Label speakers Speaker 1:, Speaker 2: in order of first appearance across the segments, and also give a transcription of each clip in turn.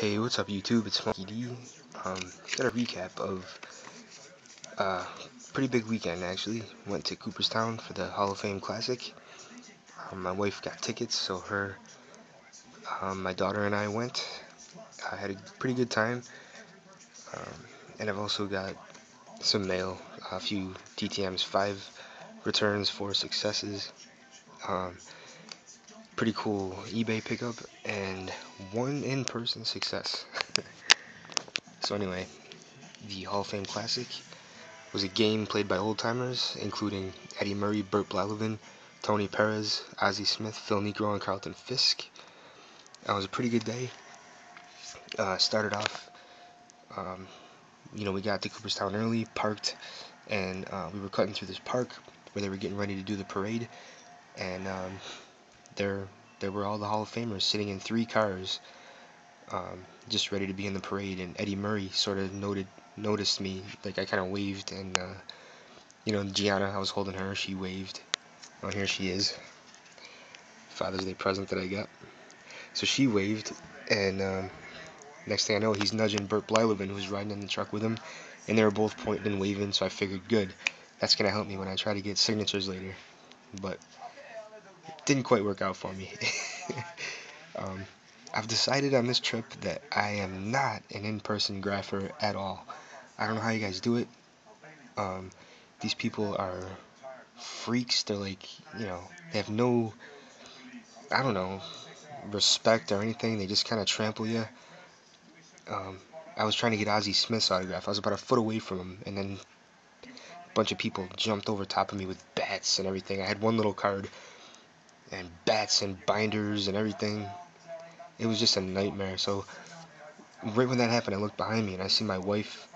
Speaker 1: Hey, what's up YouTube? It's Funky D. Got a recap of pretty big weekend actually. Went to Cooperstown for the Hall of Fame Classic. My wife got tickets, so my daughter and I went. I had a pretty good time, and I've also got some mail, a few TTMs, 5 returns, 4 successes. Pretty cool eBay pickup, and 1 in-person success. So anyway, the Hall of Fame Classic was a game played by old-timers, including Eddie Murray, Burt Blyleven, Tony Perez, Ozzie Smith, Phil Niekro, and Carlton Fisk. It was a pretty good day. Started off, we got to Cooperstown early, parked, and we were cutting through this park where they were getting ready to do the parade, and there were all the Hall of Famers sitting in 3 cars, just ready to be in the parade, and Eddie Murray sort of noticed me, like I kind of waved, and Gianna, I was holding her, she waved. Oh, here she is. Father's Day present that I got. So she waved, and next thing I know, he's nudging Burt Blyleven, who's riding in the truck with him, and they were both pointing and waving, so I figured, good, that's going to help me when I try to get signatures later. But it didn't quite work out for me. I've decided on this trip that I am not an in-person grapher at all. I don't know how you guys do it. These people are freaks. They're like, they have no, I don't know, respect or anything. They just kind of trample you. I was trying to get Ozzie Smith's autograph. I was about a foot away from him, and then a bunch of people jumped over top of me with bats and everything. I had one little card, and bats and binders and everything. It was just a nightmare. So right when that happened, I looked behind me, and I see my wife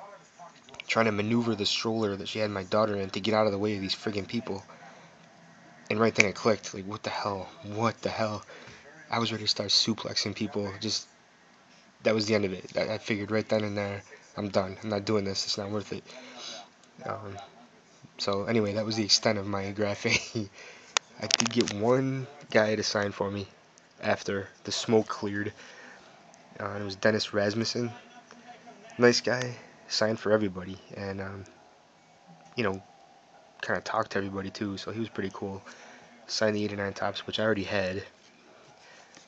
Speaker 1: trying to maneuver the stroller that she had my daughter in to get out of the way of these friggin' people. And right then it clicked. Like, what the hell? What the hell? I was ready to start suplexing people. Just, that was the end of it. I figured right then and there, I'm done. I'm not doing this. It's not worth it. So anyway, that was the extent of my graphing. I did get one guy to sign for me after the smoke cleared. It was Dennis Rasmussen. Nice guy. Signed for everybody. And, kind of talked to everybody too. So he was pretty cool. Signed the 89 Tops, which I already had,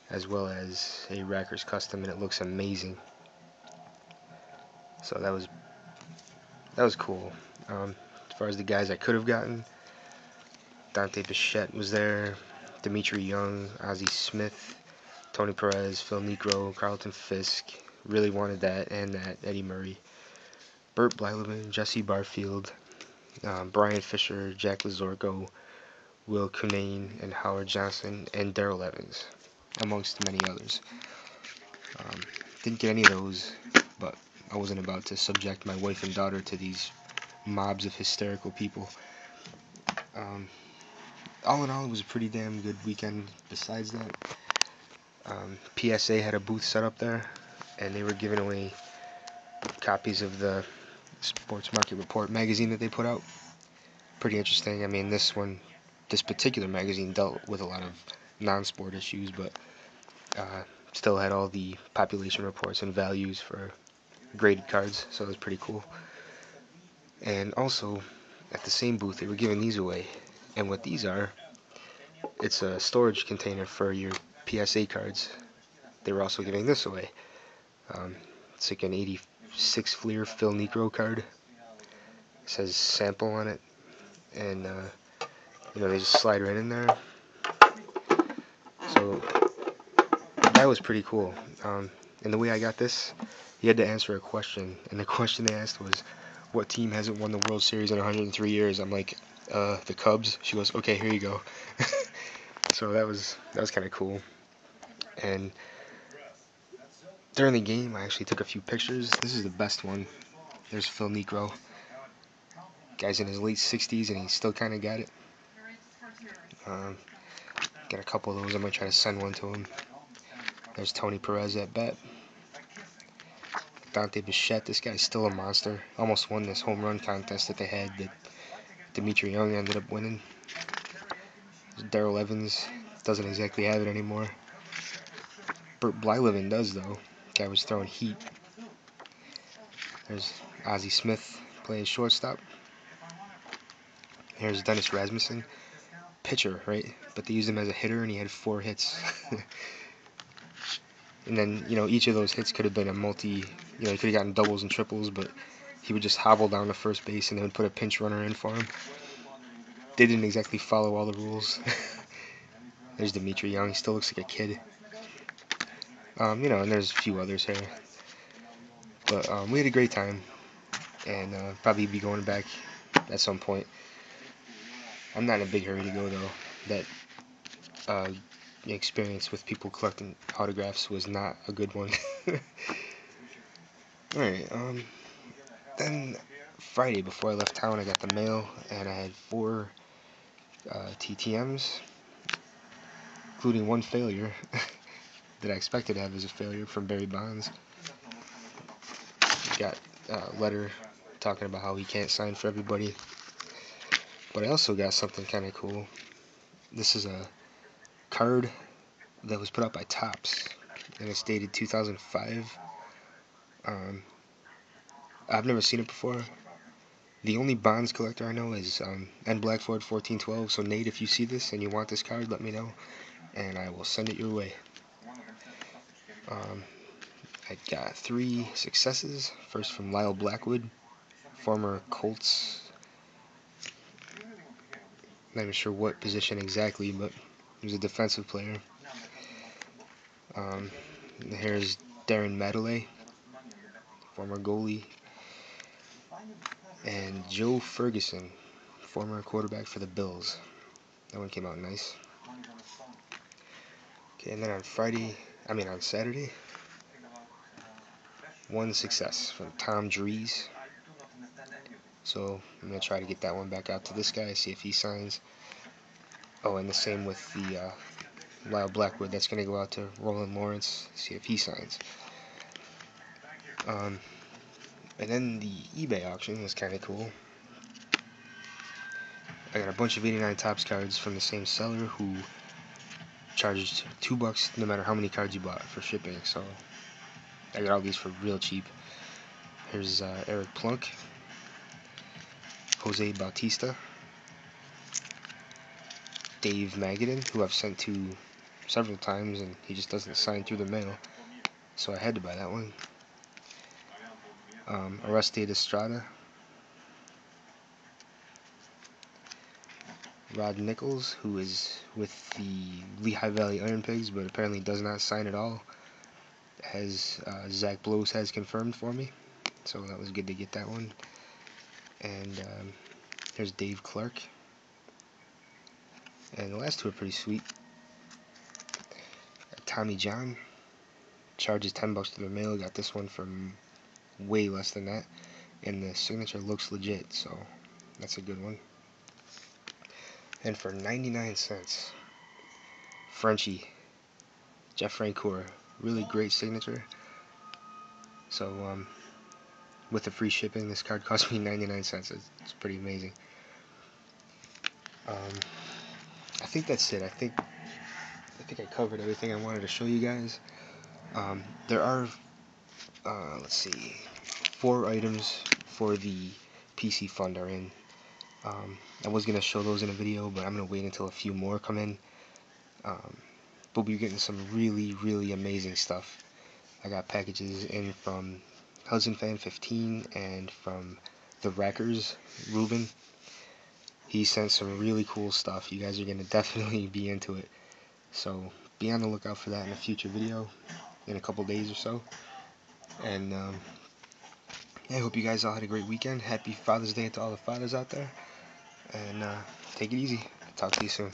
Speaker 1: as well as a Rackers Custom, and it looks amazing. So that was cool. As far as the guys I could have gotten, Dante Bichette was there, Dimitri Young, Ozzie Smith, Tony Perez, Phil Niekro, Carlton Fisk. Really wanted that, and that Eddie Murray, Burt Blyleven, Jesse Barfield, Brian Fisher, Jack Lazorko, Will Cunane, and Howard Johnson, and Darrell Evans, amongst many others. Didn't get any of those, but I wasn't about to subject my wife and daughter to these mobs of hysterical people. All in all, it was a pretty damn good weekend. Besides that, PSA had a booth set up there, and they were giving away copies of the Sports Market Report magazine that they put out. Pretty interesting. I mean, this particular magazine dealt with a lot of non-sport issues, but still had all the population reports and values for graded cards, so it was pretty cool. And also, at the same booth, they were giving these away. And what these are, it's a storage container for your PSA cards. They were also giving this away. It's like an 86 Fleer Phil Niekro card. It says sample on it. And, they just slide right in there. So, that was pretty cool. And the way I got this, you had to answer a question. And the question they asked was, what team hasn't won the World Series in 103 years? I'm like, the Cubs. She goes, okay, here you go. So that was kind of cool. And during the game, I actually took a few pictures. This is the best one. There's Phil Niekro. Guy's in his late 60s, and he still kind of got it. Got a couple of those. I might try to send one to him. There's Tony Perez at bat. Dante Bichette. This guy's still a monster. Almost won this home run contest that they had that Dimitri Young ended up winning. Darrell Evans doesn't exactly have it anymore. Burt Blyleven does, though. Guy was throwing heat. There's Ozzie Smith playing shortstop. Here's Dennis Rasmussen, pitcher, right? But they used him as a hitter, and he had 4 hits. And then, each of those hits could have been a he could have gotten doubles and triples, but he would just hobble down to first base and they would put a pinch runner in for him. They didn't exactly follow all the rules. There's Dimitri Young. He still looks like a kid. And there's a few others here. But we had a great time, and probably be going back at some point. I'm not in a big hurry to go, though. That experience with people collecting autographs was not a good one. Alright, then Friday before I left town, I got the mail, and I had 4 TTMs, including 1 failure that I expected to have as a failure from Barry Bonds. Got a letter talking about how he can't sign for everybody. But I also got something kind of cool. This is a card that was put out by Topps, and it's dated 2005. I've never seen it before. The only Bonds collector I know is N. Blackford 1412. So Nate, if you see this and you want this card, let me know, and I will send it your way. I got 3 successes. First from Lyle Blackwood, former Colts. Not even sure what position exactly, but he was a defensive player. Here's Darren Madeley, former goalie. And Joe Ferguson, former quarterback for the Bills. That one came out nice. Okay, and then on Saturday, 1 success from Tom Drees. So I'm going to try to get that one back out to this guy, see if he signs. Oh, and the same with the Lyle Blackwood. That's going to go out to Roland Lawrence, see if he signs. And then the eBay auction was kind of cool. I got a bunch of 89 Topps cards from the same seller who charged $2 no matter how many cards you bought for shipping. So I got all these for real cheap. Here's Eric Plunk, Jose Bautista, Dave Magadan, who I've sent to several times and he just doesn't sign through the mail, so I had to buy that one. Aristide Estrada, Rod Nichols, who is with the Lehigh Valley Iron Pigs but apparently does not sign at all, as Zach Blows has confirmed for me, so that was good to get that one. And here's Dave Clark. And the last 2 are pretty sweet. Tommy John charges $10 to the mail. Got this one for way less than that, and the signature looks legit, so that's a good one. And for 99 cents, Frenchie, Jeff Francoeur, really great signature. So with the free shipping, this card cost me 99 cents. It's pretty amazing. I think that's it. I think I covered everything I wanted to show you guys. There are, let's see, 4 items for the PC fund are in. I was going to show those in a video, but I'm going to wait until a few more come in. But we're getting some really, really amazing stuff. I got packages in from Hudson Fan 15 and from the Wreckers, Ruben. He sent some really cool stuff. You guys are going to definitely be into it. So be on the lookout for that in a future video in a couple days or so. And I hope you guys all had a great weekend. Happy Father's Day to all the fathers out there. And take it easy. Talk to you soon.